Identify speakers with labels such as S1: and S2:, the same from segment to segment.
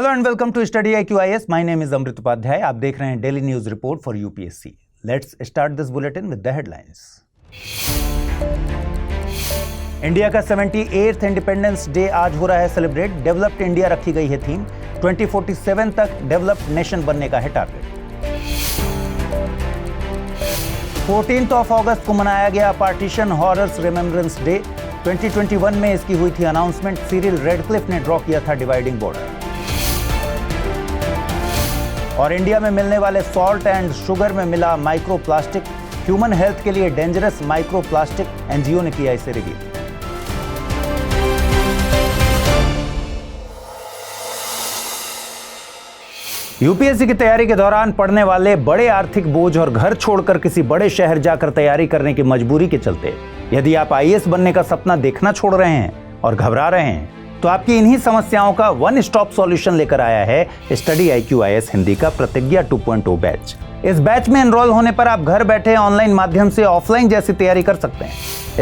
S1: Hello and welcome to study IQ IAS। My name is Amrit Upadhyay. आप देख रहे हैं daily news report for UPSC. Let's start this bulletin with the headlines. India का 78th independence day आज हो रहा है सेलिब्रेट। डेवलप्ड इंडिया रखी गई है थीम। 2047 तक डेवलप्ड नेशन बनने का है टारगेट। 14 अगस्त को मनाया गया पार्टीशन हॉरर्स रिमेम्बरेंस डे। 2021 में इसकी हुई थी अनाउंसमेंट। सिरिल रेडक्लिफ ने ड्रॉ किया था डिवाइडिंग बॉर्डर। और इंडिया में मिलने वाले सॉल्ट एंड शुगर में मिला माइक्रो प्लास्टिक। ह्यूमन हेल्थ के लिए डेंजरस माइक्रो प्लास्टिक, एनजीओ ने किया इसे रिव्यू। यूपीएससी की तैयारी के दौरान पड़ने वाले बड़े आर्थिक बोझ और घर छोड़कर किसी बड़े शहर जाकर तैयारी करने की मजबूरी के चलते यदि आप आईएएस बनने का सपना देखना छोड़ रहे हैं और घबरा रहे हैं तो आपकी इन्हीं समस्याओं का वन स्टॉप सॉल्यूशन लेकर आया है स्टडी IQ IAS हिंदी का प्रतिज्ञा 2.0 बैच। इस बैच में एनरोल होने पर आप घर बैठे ऑनलाइन माध्यम से ऑफलाइन जैसी तैयारी कर सकते हैं।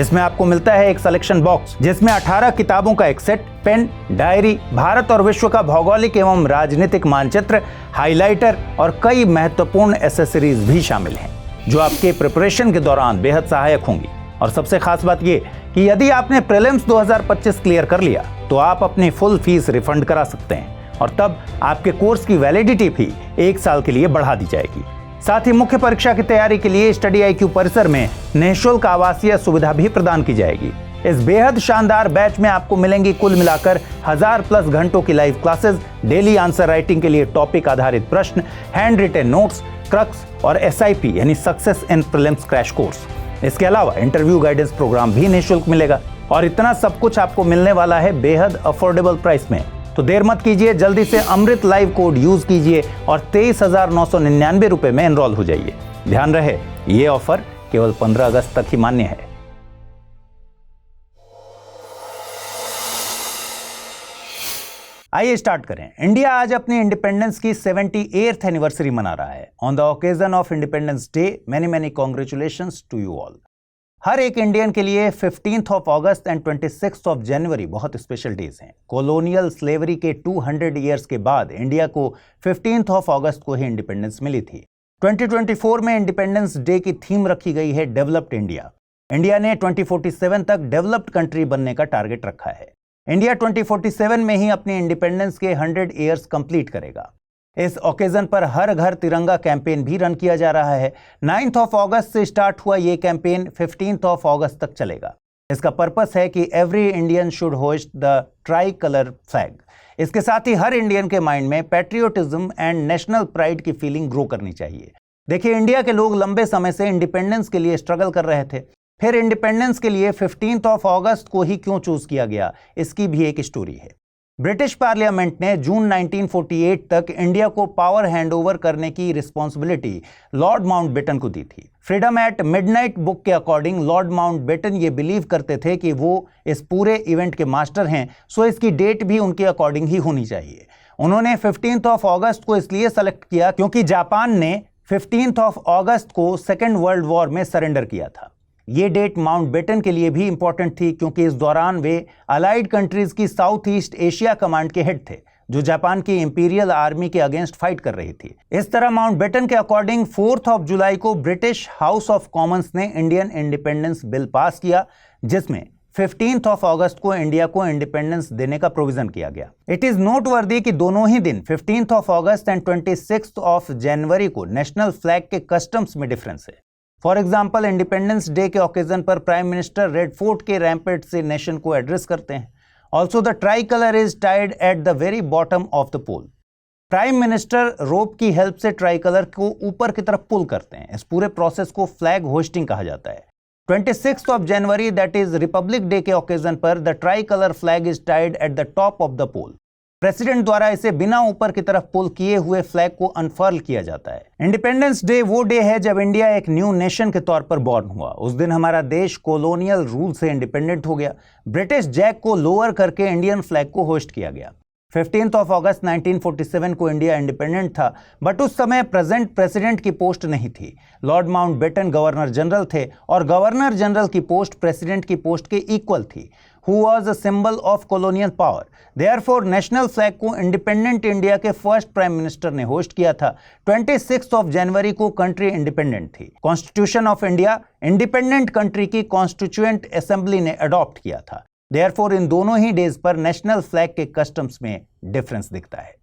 S1: इसमें आपको मिलता है एक सिलेक्शन बॉक्स जिसमें 18 किताबों का एक सेट, पेन, डायरी, भारत और विश्व का भौगोलिक एवं राजनीतिक मानचित्र, हाइलाइटर और कई महत्वपूर्ण एसेसरीज भी शामिल हैं जो आपके प्रिपरेशन के दौरान बेहद सहायक होंगी। और सबसे खास बात यह कि यदि आपने प्रीलिम्स 2025 क्लियर कर लिया तो आप अपनी फुल फीस रिफंड करा सकते हैं और तब आपके कोर्स की वैलिडिटी भी 1 साल के लिए बढ़ा दी जाएगी। साथ ही मुख्य परीक्षा की तैयारी के लिए स्टडी IQ परिसर में निःशुल्क आवासीय सुविधा भी प्रदान की जाएगी। इस बेहद शानदार बैच में आपको मिलेंगी कुल मिलाकर 1000+ घंटों की live classes, daily answer writing के लिए टॉपिक आधारित प्रश्न, हैंड रिटन नोट्स, क्रक्स और SIP यानी success in prelims crash course. इसके अलावा इंटरव्यू गाइडेंस प्रोग्राम भी निःशुल्क मिलेगा और इतना सब कुछ आपको मिलने वाला है बेहद अफोर्डेबल प्राइस में। तो देर मत कीजिए, जल्दी से अमृत लाइव कोड यूज कीजिए और 23,999 रुपए में एनरोल हो जाइए। ध्यान रहे, ये ऑफर केवल 15 अगस्त तक ही मान्य है। आइए स्टार्ट करें। इंडिया आज अपनी इंडिपेंडेंस की 78th एनिवर्सरी मना रहा है। On the occasion of Independence Day many congratulations to you all. हर एक इंडियन के लिए 15 अगस्त एंड 26 जनवरी बहुत स्पेशल डेज हैं। कॉलोनियल स्लेवरी के 200 ईयर्स के बाद इंडिया को 15 अगस्त को ही इंडिपेंडेंस मिली थी। 2024 में इंडिपेंडेंस डे की थीम रखी गई है डेवलप्ड इंडिया। इंडिया ने 2047 तक डेवलप्ड कंट्री बनने का टारगेट रखा है। इंडिया 2047 में ही अपनी इंडिपेंडेंस के 100 ईयर्स कंप्लीट करेगा। इस ओकेजन पर हर घर तिरंगा कैंपेन भी रन किया जा रहा है। 9 अगस्त से स्टार्ट हुआ ये कैंपेन 15 अगस्त तक चलेगा। इसका पर्पस है कि every Indian should host the tricolour flag. इसके साथ ही हर इंडियन के माइंड में पैट्रियोटिज्म एंड नेशनल प्राइड की फीलिंग ग्रो करनी चाहिए। देखिए, इंडिया के लोग लंबे समय से इंडिपेंडेंस के लिए स्ट्रगल कर रहे थे। फिर इंडिपेंडेंस के लिए 15 अगस्त को ही क्यों चूज किया गया, इसकी भी एक स्टोरी है। ब्रिटिश पार्लियामेंट ने जून 1948 तक इंडिया को पावर हैंडओवर करने की रिस्पॉन्सिबिलिटी लॉर्ड माउंटबेटन को दी थी। फ्रीडम एट मिडनाइट बुक के अकॉर्डिंग लॉर्ड माउंटबेटन ये बिलीव करते थे कि वो इस पूरे इवेंट के मास्टर हैं, सो इसकी डेट भी उनके अकॉर्डिंग ही होनी चाहिए। उन्होंने 15 अगस्त को इसलिए सेलेक्ट किया क्योंकि जापान ने 15 अगस्त को सेकेंड वर्ल्ड वॉर में सरेंडर किया था। ये डेट माउंटबेटन के लिए भी इंपॉर्टेंट थी क्योंकि इस दौरान वे अलाइड कंट्रीज की साउथ ईस्ट एशिया कमांड के हेड थे जो जापान की इंपीरियल आर्मी के अगेंस्ट फाइट कर रही थी। इस तरह माउंटबेटन के अकॉर्डिंग 4 जुलाई को ब्रिटिश हाउस ऑफ कॉमन्स ने इंडियन इंडिपेंडेंस बिल पास किया जिसमें 15 अगस्त को इंडिया को इंडिपेंडेंस देने का प्रोविजन किया गया। इट इज नोटवर्दी कि दोनों ही दिन 15 अगस्त एंड 26 जनवरी को नेशनल फ्लैग के कस्टम्स में डिफरेंस है। फॉर एग्जाम्पल, इंडिपेंडेंस डे के ओकेजन पर प्राइम मिनिस्टर रेड फोर्ट के रैम्पेट से नेशन को एड्रेस करते हैं। Also the tricolour is tied at the very bottom of the pole. Prime minister rope की हेल्प से ट्राई कलर को ऊपर की तरफ पुल करते हैं। इस पूरे प्रोसेस को फ्लैग होस्टिंग कहा जाता है। 26 जनवरी दैट इज रिपब्लिक डे के ओकेजन पर the tricolour flag is tied at the top of the pole. President द्वारा इसे बिना ऊपर की तरफ पुल किए हुए फ्लैग को अनफर्ल किया जाता है। इंडिपेंडेंस डे वो डे है जब इंडिया एक न्यू नेशन के तौर पर बॉर्न हुआ। उस दिन हमारा देश कॉलोनियल रूल से इंडिपेंडेंट हो गया। ब्रिटिश जैक को लोअर करके इंडियन फ्लैग को होस्ट किया गया। 15 अगस्त 1947 को इंडिया इंडिपेंडेंट था, बट उस समय प्रेजेंट प्रेसिडेंट की पोस्ट नहीं थी। लॉर्ड माउंटबेटन गवर्नर जनरल थे और गवर्नर जनरल की पोस्ट प्रेसिडेंट की पोस्ट के इक्वल थी। who was a symbol of colonial power. Therefore, national flag को इंडिपेंडेंट इंडिया के फर्स्ट प्राइम मिनिस्टर ने होस्ट किया था। 26 जनवरी को कंट्री इंडिपेंडेंट थी। Constitution of India independent country की कॉन्स्टिट्यूएंट असेंबली ने अडॉप्ट किया था। Therefore, इन दोनों ही डेज पर नेशनल फ्लैग के कस्टम्स में डिफरेंस दिखता है।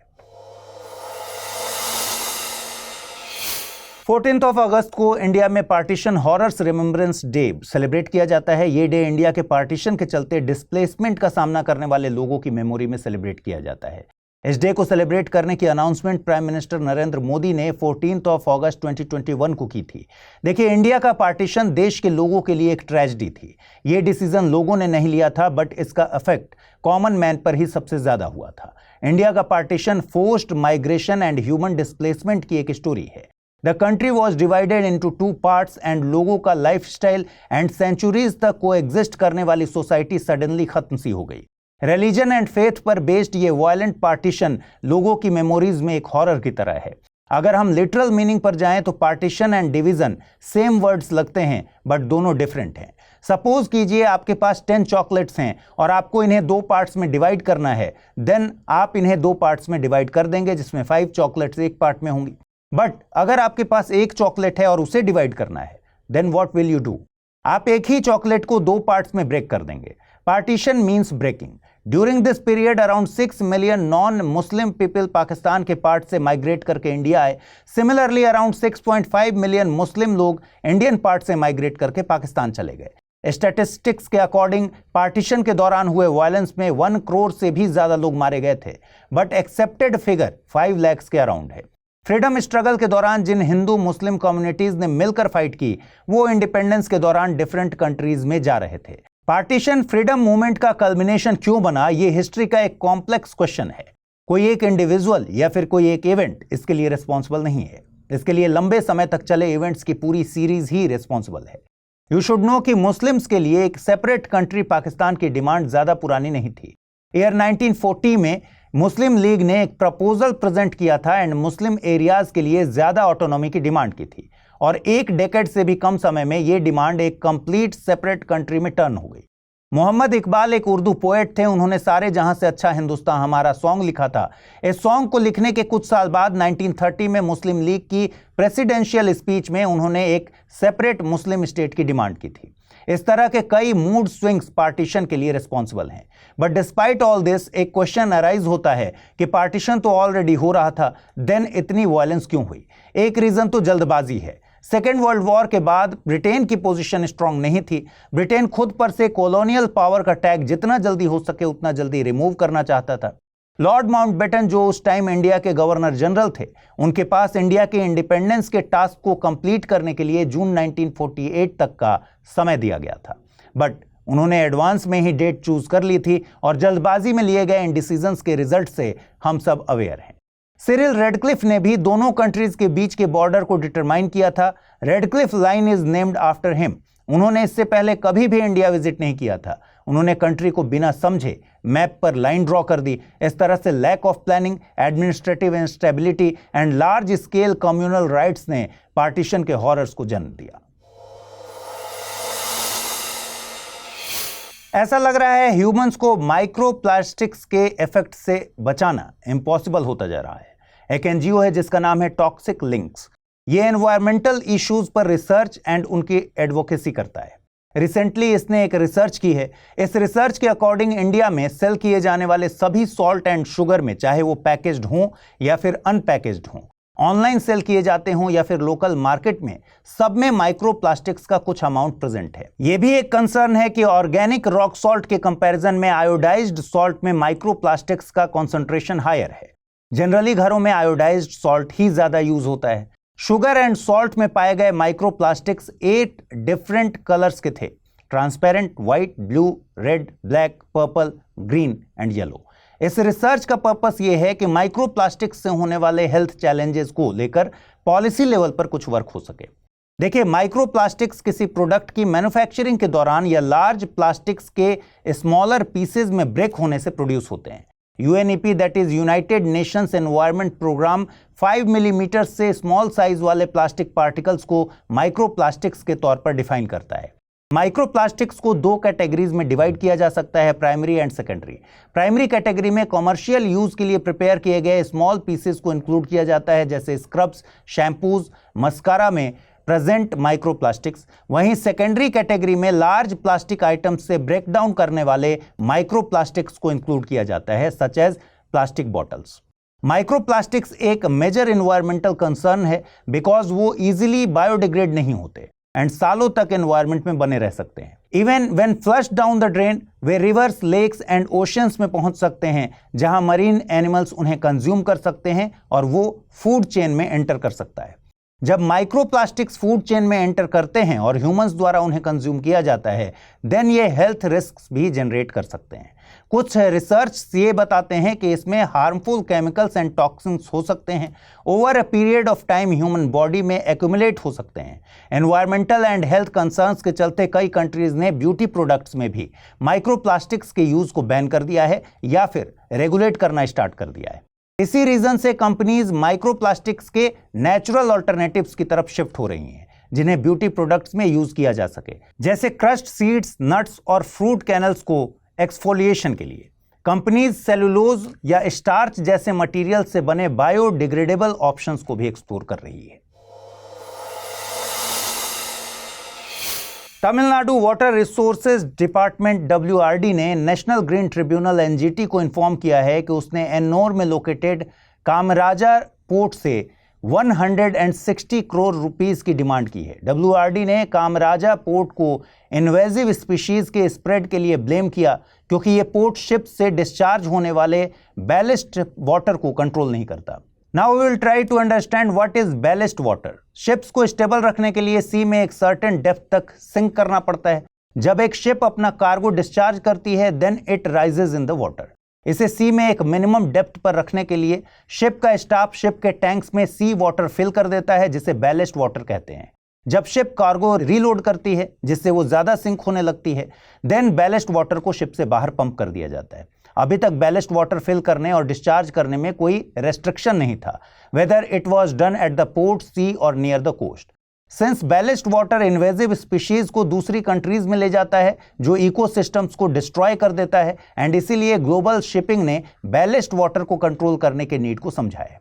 S1: 14 अगस्त को इंडिया में partition horrors remembrance day celebrate किया जाता है। ये डे इंडिया के पार्टीशन के चलते डिस्प्लेसमेंट का सामना करने वाले लोगों की मेमोरी में सेलिब्रेट किया जाता है। इस डे को सेलिब्रेट करने की announcement prime minister Narendra Modi ने 14 अगस्त 2021 को की थी। देखिए, इंडिया का पार्टीशन देश के लोगों के लिए एक ट्रेजेडी थी। ये डिसीजन लोगों ने नहीं लिया था, बट इसका इफेक्ट कॉमन मैन पर ही सबसे ज्यादा हुआ था। इंडिया का partition forced migration and human displacement की एक स्टोरी है। The country was divided into two parts and लोगों का लाइफस्टाइल एंड सेंचुरीज तक कोएग्जिस्ट करने वाली सोसाइटी सडनली खत्म सी हो गई। रिलीजन एंड फेथ पर बेस्ड ये वायलेंट पार्टीशन लोगों की मेमोरीज में एक हॉरर की तरह है। अगर हम लिटरल मीनिंग पर जाएं तो partition and division same words लगते हैं, बट दोनों डिफरेंट हैं। सपोज कीजिए आपके पास 10 चॉकलेट्स हैं और आपको इन्हें 2 पार्ट्स में डिवाइड करना है। देन आप इन्हें 2 पार्ट्स में डिवाइड कर देंगे, जिसमें 5 चॉकलेट्स एक पार्ट में होंगी। बट अगर आपके पास एक चॉकलेट है और उसे डिवाइड करना है, then what will you do? आप एक ही चॉकलेट को 2 पार्ट्स में ब्रेक कर देंगे। Partition means breaking. During this period around 6 million non Muslim people Pakistan के पार्ट से माइग्रेट करके इंडिया आए। सिमिलरली अराउंड 6.5 मिलियन मुस्लिम लोग इंडियन पार्ट से माइग्रेट करके पाकिस्तान चले गए। स्टैटिस्टिक्स के अकॉर्डिंग पार्टीशन के दौरान हुए वायलेंस में 1 करोड़ से भी ज्यादा लोग मारे गए थे, बट एक्सेप्टेड फिगर 5 लाख के अराउंड है। फ्रीडम स्ट्रगल के दौरान जिन हिंदू मुस्लिम कम्युनिटीज ने मिलकर फाइट की, वो इंडिपेंडेंस के दौरान डिफरेंट कंट्रीज में जा रहे थे। पार्टीशन फ्रीडम मूवमेंट का कल्मिनेशन क्यों बना, ये हिस्ट्री का एक कॉम्प्लेक्स क्वेश्चन है। कोई एक इंडिविजुअल या फिर कोई एक इवेंट इसके लिए रिस्पॉन्सिबल नहीं है। इसके लिए लंबे समय तक चले इवेंट्स की पूरी सीरीज ही रिस्पॉन्सिबल है। यू शुड नो कि मुस्लिम्स के लिए एक सेपरेट कंट्री पाकिस्तान की डिमांड ज्यादा पुरानी नहीं थी। ईयर 1940 में मुस्लिम लीग ने एक प्रपोजल प्रेजेंट किया था एंड मुस्लिम एरियाज के लिए ज्यादा ऑटोनॉमी की डिमांड की थी, और एक डेकेड से भी कम समय में यह डिमांड एक कंप्लीट सेपरेट कंट्री में टर्न हो गई। मोहम्मद इकबाल एक उर्दू पोएट थे। उन्होंने सारे जहां से अच्छा हिंदुस्तान हमारा सॉन्ग लिखा था। इस सॉन्ग को लिखने के कुछ साल बाद 1930 में मुस्लिम लीग की प्रेसिडेंशियल स्पीच में उन्होंने एक सेपरेट मुस्लिम स्टेट की डिमांड की थी। इस तरह के कई मूड स्विंग्स पार्टीशन के लिए रिस्पॉन्सिबल हैं। बट डिस्पाइट ऑल दिस, एक क्वेश्चन अराइज होता है कि पार्टीशन तो ऑलरेडी हो रहा था, देन इतनी वायलेंस क्यों हुई? एक रीजन तो जल्दबाजी है। सेकेंड वर्ल्ड वॉर के बाद ब्रिटेन की पोजीशन स्ट्रांग नहीं थी। ब्रिटेन खुद पर से कॉलोनियल पावर का टैग जितना जल्दी हो सके उतना जल्दी रिमूव करना चाहता था। लॉर्ड माउंटबेटन, जो उस टाइम इंडिया के गवर्नर जनरल थे, उनके पास इंडिया के इंडिपेंडेंस के टास्क को कंप्लीट करने के लिए जून 1948 तक का समय दिया गया था। बट उन्होंने एडवांस में ही डेट चूज कर ली थी और जल्दबाजी में लिए गए इन डिसीजंस के रिजल्ट से हम सब अवेयर हैं। सिरिल रेडक्लिफ ने भी दोनों कंट्रीज के बीच के बॉर्डर को डिटरमाइन किया था। Radcliffe line is named after him. उन्होंने इससे पहले कभी भी इंडिया विजिट नहीं किया था। उन्होंने कंट्री को बिना समझे मैप पर लाइन ड्रॉ कर दी। इस तरह से lack of planning, administrative instability and large scale communal riots ने पार्टीशन के हॉरर्स को जन्म दिया। ऐसा लग रहा है ह्यूमंस को माइक्रो प्लास्टिक्स के इफेक्ट से बचाना इम्पॉसिबल होता जा रहा है। एक एनजीओ है जिसका नाम है टॉक्सिक लिंक्स। ये एनवायरमेंटल इश्यूज पर रिसर्च एंड उनकी एडवोकेसी करता है। रिसेंटली इसने एक रिसर्च की है। इस रिसर्च के अकॉर्डिंग इंडिया में सेल किए जाने वाले सभी सॉल्ट एंड शुगर में, चाहे वो पैकेज्ड हों या फिर अनपैकेज्ड हों, ऑनलाइन सेल किए जाते हों या फिर लोकल मार्केट में, सब में माइक्रो प्लास्टिक्स का कुछ अमाउंट प्रेजेंट है। यह भी एक कंसर्न है कि ऑर्गेनिक रॉक सॉल्ट के कंपैरिजन में आयोडाइज्ड सॉल्ट में माइक्रो प्लास्टिक्स का कॉन्सेंट्रेशन हायर है। जनरली घरों में आयोडाइज्ड सॉल्ट ही ज्यादा यूज होता है। शुगर एंड सॉल्ट में पाए गए माइक्रो प्लास्टिक्स 8 डिफरेंट कलर्स के थे: transparent, white, blue, red, black, purple, green and yellow. इस रिसर्च का पर्पस यह है कि माइक्रो प्लास्टिक्स से होने वाले हेल्थ चैलेंजेस को लेकर पॉलिसी लेवल पर कुछ वर्क हो सके। देखिए, माइक्रो प्लास्टिक्स किसी प्रोडक्ट की मैन्युफैक्चरिंग के दौरान या लार्ज प्लास्टिक्स के स्मॉलर पीसेज में ब्रेक होने से प्रोड्यूस होते हैं। UNEP, that is United Nations Environment Programme, 5 millimetre से स्मॉल साइज वाले प्लास्टिक पार्टिकल्स को माइक्रो प्लास्टिक्स के तौर पर डिफाइन करता है। माइक्रोप्लास्टिक्स को दो कैटेगरीज में डिवाइड किया जा सकता है, primary and secondary. Primary category में कॉमर्शियल यूज के लिए प्रिपेयर किए गए स्मॉल पीसेस को इंक्लूड किया जाता है, जैसे स्क्रब्स, शैम्पूज, मस्कारा में प्रेजेंट माइक्रोप्लास्टिक्स। वहीं सेकेंडरी कैटेगरी में लार्ज प्लास्टिक आइटम्स से ब्रेक डाउन करने वाले माइक्रोप्लास्टिक्स को इंक्लूड किया जाता है, such as plastic bottles. Microplastics एक मेजर एनवायरमेंटल कंसर्न है बिकॉज वो इजीली बायोडिग्रेड नहीं होते एंड सालों तक एनवायरमेंट में बने रह सकते हैं। Even when flush down the drain वे रिवर्स, लेक्स एंड ओशंस में पहुंच सकते हैं, जहां मरीन एनिमल्स उन्हें कंज्यूम कर सकते हैं और वो फूड चेन में एंटर कर सकता है। जब माइक्रोप्लास्टिक्स फूड चेन में एंटर करते हैं और ह्यूमंस द्वारा उन्हें कंज्यूम किया जाता है, देन ये हेल्थ रिस्क्स भी जनरेट कर सकते हैं। कुछ रिसर्च ये बताते हैं कि इसमें हार्मफुल केमिकल्स एंड टॉक्सिन्स हो सकते हैं, over a period of time human body में एक्यूमुलेट हो सकते हैं। एनवायरमेंटल एंड हेल्थ कंसर्न्स के चलते कई कंट्रीज ने ब्यूटी प्रोडक्ट्स में भी माइक्रोप्लास्टिक्स के यूज को बैन कर दिया है या फिर रेगुलेट करना स्टार्ट कर दिया है। इसी रीजन से कंपनीज माइक्रोप्लास्टिक्स के नेचुरल अल्टरनेटिव्स की तरफ शिफ्ट हो रही हैं, जिन्हें ब्यूटी प्रोडक्ट्स में यूज किया जा सके, जैसे क्रश्ड सीड्स, नट्स और फ्रूट कैनल्स को एक्सफोलिएशन के लिए। कंपनीज सेलुलोज या स्टार्च जैसे मटेरियल से बने बायोडिग्रेडेबल ऑप्शंस को भी एक्सप्लोर कर रही है। Tamil Nadu water resources department WRD ने नेशनल ग्रीन ट्रिब्यूनल NGT को इन्फॉर्म किया है कि उसने एन्नोर में लोकेटेड कामराजा पोर्ट से 160 करोड़ रुपीस की डिमांड की है। WRD ने कामराजा पोर्ट को इन्वेजिव स्पीशीज के स्प्रेड के लिए ब्लेम किया क्योंकि ये पोर्ट शिप से डिस्चार्ज होने वाले बैलिस्ट वाटर को कंट्रोल नहीं करता। Now we will try to understand what is ballast water. Ships को स्टेबल रखने के लिए सी में एक सर्टेन डेप्थ तक सिंक करना पड़ता है। जब एक शिप अपना कार्गो डिस्चार्ज करती है, then it rises in the water. इसे सी में एक मिनिमम डेप्थ पर रखने के लिए शिप का स्टाफ शिप के टैंक्स में सी वाटर फिल कर देता है, जिसे बैलिस्ट वाटर कहते हैं। जब शिप कार्गो रीलोड करती है, जिससे वो ज्यादा सिंक होने लगती है, देन बैलिस्ट वाटर को शिप से बाहर पंप कर दिया जाता है। अभी तक बैलिस्ट वाटर फिल करने और डिस्चार्ज करने में कोई रेस्ट्रिक्शन नहीं था, whether it was done at the port, sea और near the coast. Since ballast water invasive species को दूसरी कंट्रीज में ले जाता है, जो इकोसिस्टम्स को डिस्ट्रॉय कर देता है, एंड इसीलिए ग्लोबल शिपिंग ने बैलिस्ट वाटर को कंट्रोल करने के नीड को समझा है।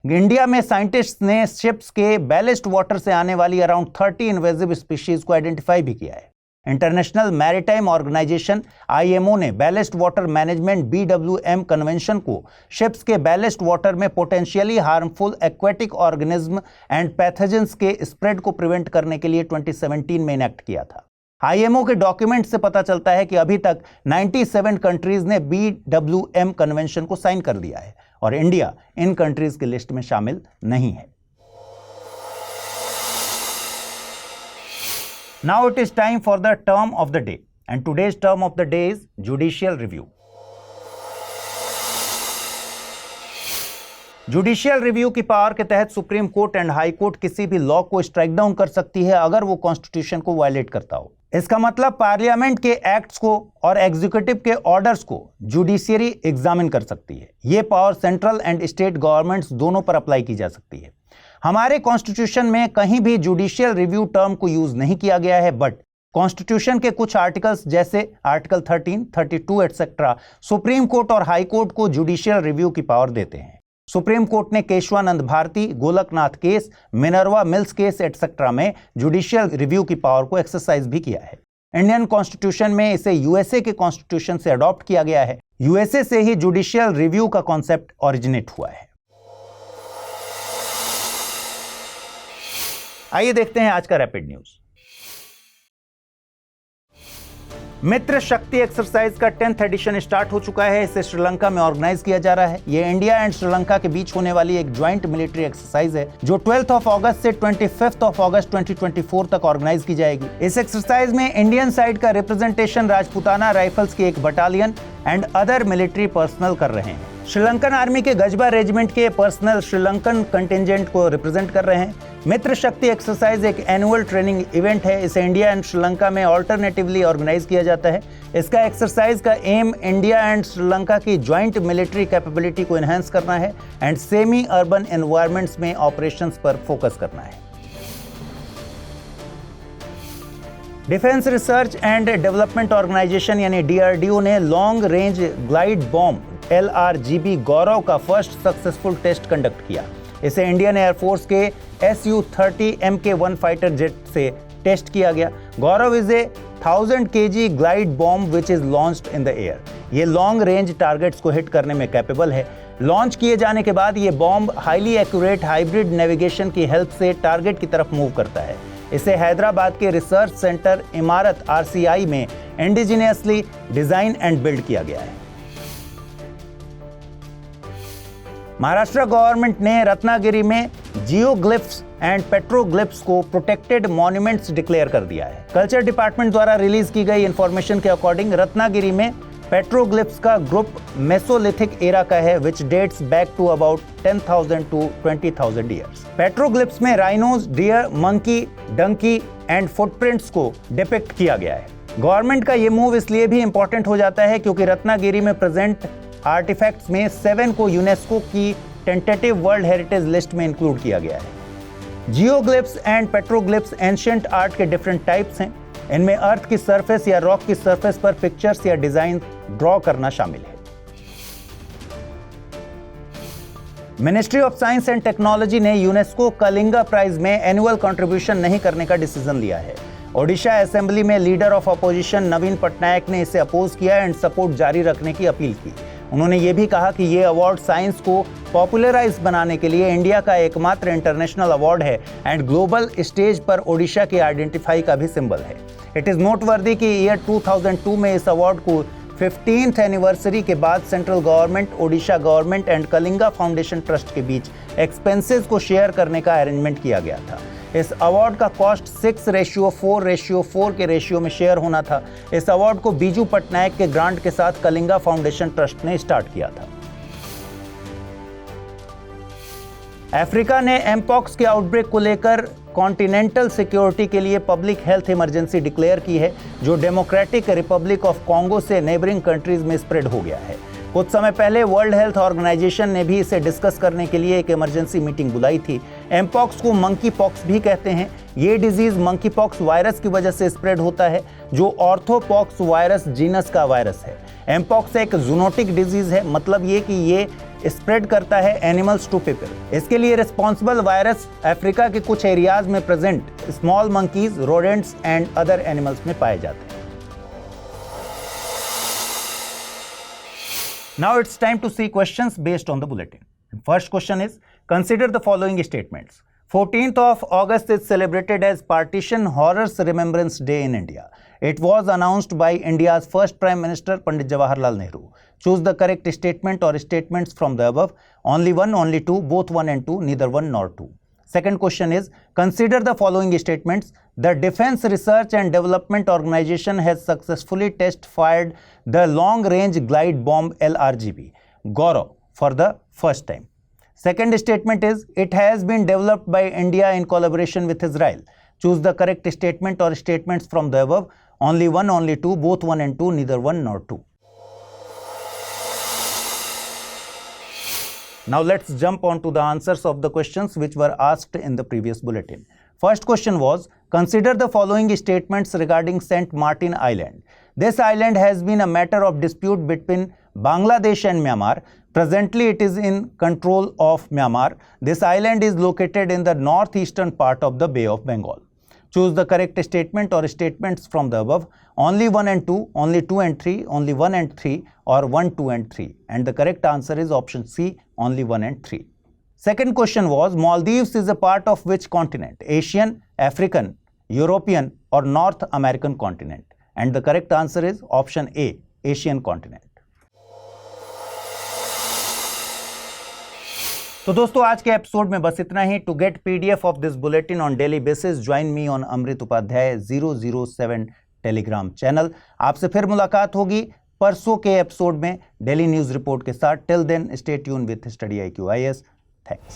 S1: इंडिया में साइंटिस्ट्स ने शिप्स के बैलिस्ट वाटर से आने वाली अराउंड 30 इन्वेजिव स्पीशीज को आइडेंटिफाई भी किया है। इंटरनेशनल मैरीटाइम ऑर्गेनाइजेशन IMO ने बैलिस्ट वाटर मैनेजमेंट BWM कन्वेंशन को शिप्स के बैलिस्ट वाटर में potentially harmful aquatic organism and pathogens के स्प्रेड को प्रिवेंट करने के लिए 2017 में इनेक्ट किया था। IMO के डॉक्यूमेंट से पता चलता है कि अभी तक 97 कंट्रीज ने BWM कन्वेंशन को साइन कर दिया है और इंडिया इन कंट्रीज की लिस्ट में शामिल नहीं है। Now it is time for the term of the day, and today's term of the day is judicial review. Judicial review की पावर के तहत supreme court and high court किसी भी लॉ को स्ट्राइक डाउन कर सकती है अगर वो कॉन्स्टिट्यूशन को वायलेट करता हो। इसका मतलब पार्लियामेंट के एक्ट्स को और एग्जीक्यूटिव के ऑर्डर्स को जुडिशियरी एग्जामिन कर सकती है। ये power central and state governments दोनों पर अप्लाई की जा सकती है। हमारे कॉन्स्टिट्यूशन में कहीं भी जुडिशियल रिव्यू टर्म को यूज नहीं किया गया है, बट कॉन्स्टिट्यूशन के कुछ आर्टिकल्स जैसे आर्टिकल 13, 32 एटसेट्रा सुप्रीम कोर्ट और हाई कोर्ट को जुडिशियल रिव्यू की पावर देते हैं। सुप्रीम कोर्ट ने Keshavananda Bharati, Golaknath case, Minerva Mills case etcetera में जुडिशियल रिव्यू की पावर को एक्सरसाइज भी किया है। इंडियन कॉन्स्टिट्यूशन में इसे यूएसए के कॉन्स्टिट्यूशन से अडॉप्ट किया गया है। यूएसए से ही जुडिशियल रिव्यू का कॉन्सेप्ट ओरिजिनेट हुआ है। आइए देखते हैं आज का रैपिड न्यूज। मित्र शक्ति एक्सरसाइज का 10th एडिशन स्टार्ट हो चुका है। इसे श्रीलंका में ऑर्गेनाइज किया जा रहा है। यह इंडिया एंड श्रीलंका के बीच होने वाली एक ज्वाइंट मिलिट्री एक्सरसाइज है जो 12th ऑफ अगस्त से 25th ऑफ अगस्त 2024 तक ऑर्गेनाइज की जाएगी। इस एक्सरसाइज में इंडियन साइड का रिप्रेजेंटेशन राजपूताना राइफल्स की एक battalion and other military personnel कर रहे हैं। श्रीलंकन आर्मी के गजबा रेजिमेंट के पर्सनल श्रीलंकन कंटिजेंट को रिप्रेजेंट कर रहे हैं। मित्र शक्ति एक्सरसाइज एक एनुअल ट्रेनिंग इवेंट है। इसे इंडिया एंड श्रीलंका में ऑल्टरनेटिवली ऑर्गेनाइज किया जाता है। इसका एक्सरसाइज का एम इंडिया एंड श्रीलंका की ज्वाइंट मिलिट्री कैपेबिलिटी को एनहांस करना है एंड सेमी अर्बन एनवायरमेंट्स में ऑपरेशंस पर फोकस करना है। Defence research and development organisation यानी DRDO ने long range glide bomb LRGB Gaurav का फर्स्ट सक्सेसफुल टेस्ट कंडक्ट किया। इसे इंडियन एयरफोर्स के Su-30 Mk-1 फाइटर जेट से टेस्ट किया गया। Gaurav is a 1000 kg glide bomb which is launched in the air. ये लॉन्ग रेंज टारगेट्स को हिट करने में कैपेबल है। लॉन्च किए जाने के बाद ये bomb highly accurate hybrid navigation की हेल्प से टारगेट की तरफ मूव करता है। इसे हैदराबाद के रिसर्च सेंटर इमारत RCI में इंडिजिनियसली डिजाइन एंड बिल्ड किया गया है। महाराष्ट्र गवर्नमेंट ने रत्नागिरी में जियोग्लिफ्स एंड पेट्रोग्लिफ्स को प्रोटेक्टेड मॉन्यूमेंट्स डिक्लेयर कर दिया है। कल्चर डिपार्टमेंट द्वारा रिलीज की गई इंफॉर्मेशन के अकॉर्डिंग रत्नागिरी में पेट्रोग्लिफ्स का ग्रुप मेसोलिथिक एरा का है which dates back to about 10,000 to 20,000 years. Petroglyphs में rhinos, deer, monkey, donkey and footprints को डिपिक्ट किया गया है। गवर्नमेंट का ये मूव इसलिए भी इंपॉर्टेंट हो जाता है क्योंकि रत्नागिरी में प्रेजेंट आर्टिफैक्ट्स में 7 को यूनेस्को की टेंटेटिव वर्ल्ड हेरिटेज लिस्ट में इंक्लूड किया गया है। Geoglyphs and petroglyphs ancient art के डिफरेंट टाइप्स हैं। इनमें अर्थ की सरफेस या रॉक की सरफेस पर पिक्चर्स या डिजाइन ड्रॉ करना शामिल है। Ministry of science and technology ने यूनेस्को कलिंगा प्राइज में एनुअल कंट्रीब्यूशन नहीं करने का डिसीजन लिया है। ओडिशा असेंबली में लीडर ऑफ अपोजिशन नवीन पटनायक ने इसे अपोज किया एंड सपोर्ट जारी रखने की अपील की। उन्होंने ये भी कहा कि ये अवार्ड साइंस को पॉपुलराइज बनाने के लिए इंडिया का एकमात्र इंटरनेशनल अवार्ड है एंड ग्लोबल स्टेज पर ओडिशा के आइडेंटिफाई का भी सिंबल है। इट इज नोटवर्दी कि ईयर 2002 में इस अवार्ड को 15th एनिवर्सरी के बाद central government, Odisha government and Kalinga foundation trust के बीच एक्सपेंसेस को शेयर करने का अरेंजमेंट किया गया था। इस अवार्ड का कॉस्ट 6:4:4 के रेशियो में शेयर होना था। इस अवार्ड को बीजू पटनायक के ग्रांट के साथ कलिंगा फाउंडेशन ट्रस्ट ने स्टार्ट किया था। अफ्रीका ने एमपॉक्स के आउटब्रेक को लेकर कॉन्टिनेंटल सिक्योरिटी के लिए पब्लिक हेल्थ इमरजेंसी डिक्लेयर की है, जो डेमोक्रेटिक रिपब्लिक ऑफ कॉन्गो से नेबरिंग कंट्रीज में स्प्रेड हो गया है। कुछ समय पहले वर्ल्ड हेल्थ ऑर्गेनाइजेशन ने भी इसे डिस्कस करने के लिए एक इमरजेंसी मीटिंग बुलाई थी। एमपॉक्स को मंकी पॉक्स भी कहते हैं। ये डिजीज मंकी पॉक्स वायरस की वजह से स्प्रेड होता है, जो ऑर्थोपॉक्स वायरस जीनस का वायरस है। एमपॉक्स एक जूनोटिक डिजीज है, मतलब ये कि ये स्प्रेड करता है एनिमल्स टू पीपल। इसके लिए रिस्पॉन्सिबल वायरस अफ्रीका के कुछ एरियाज में present small monkeys, rodents and other animals में पाए जाते हैं। Now it's time to see questions based on the bulletin. First question is, consider the following statements. 14th of August is celebrated as Partition Horrors Remembrance Day in India. It was announced by India's first Prime Minister Pandit Jawaharlal Nehru. Choose the correct statement or statements from the above. Only one, only two, both one and two, neither one nor two. Second question is, consider the following statements. The Defense Research and Development Organization has successfully test-fired the long-range glide bomb LRGB, Gaurav, for the first time. Second statement is, it has been developed by India in collaboration with Israel. Choose the correct statement or statements from the above. Only one, only two, both one and two, neither one nor two. Now let's jump on to the answers of the questions which were asked in the previous bulletin. First question was, consider the following statements regarding St. Martin Island. This island has been a matter of dispute between Bangladesh and Myanmar. Presently it is in control of Myanmar. This island is located in the northeastern part of the Bay of Bengal. Choose the correct statement or statements from the above. Only 1 and 2, only 2 and 3, only 1 and 3, or 1, 2 and 3. And the correct answer is option C, only 1 and 3. Second question was, Maldives is a part of which continent? Asian, African, European, or North American continent? And the correct answer is option A, Asian continent. तो दोस्तों आज के episode में बस इतना ही। To get PDF of this bulletin on daily basis join me on Amrit Upadhyay 007 Telegram channel. आपसे फिर मुलाकात होगी परसों के एपिसोड में डेली न्यूज रिपोर्ट के साथ। Till then stay tune with study IQ IAS। Thanks.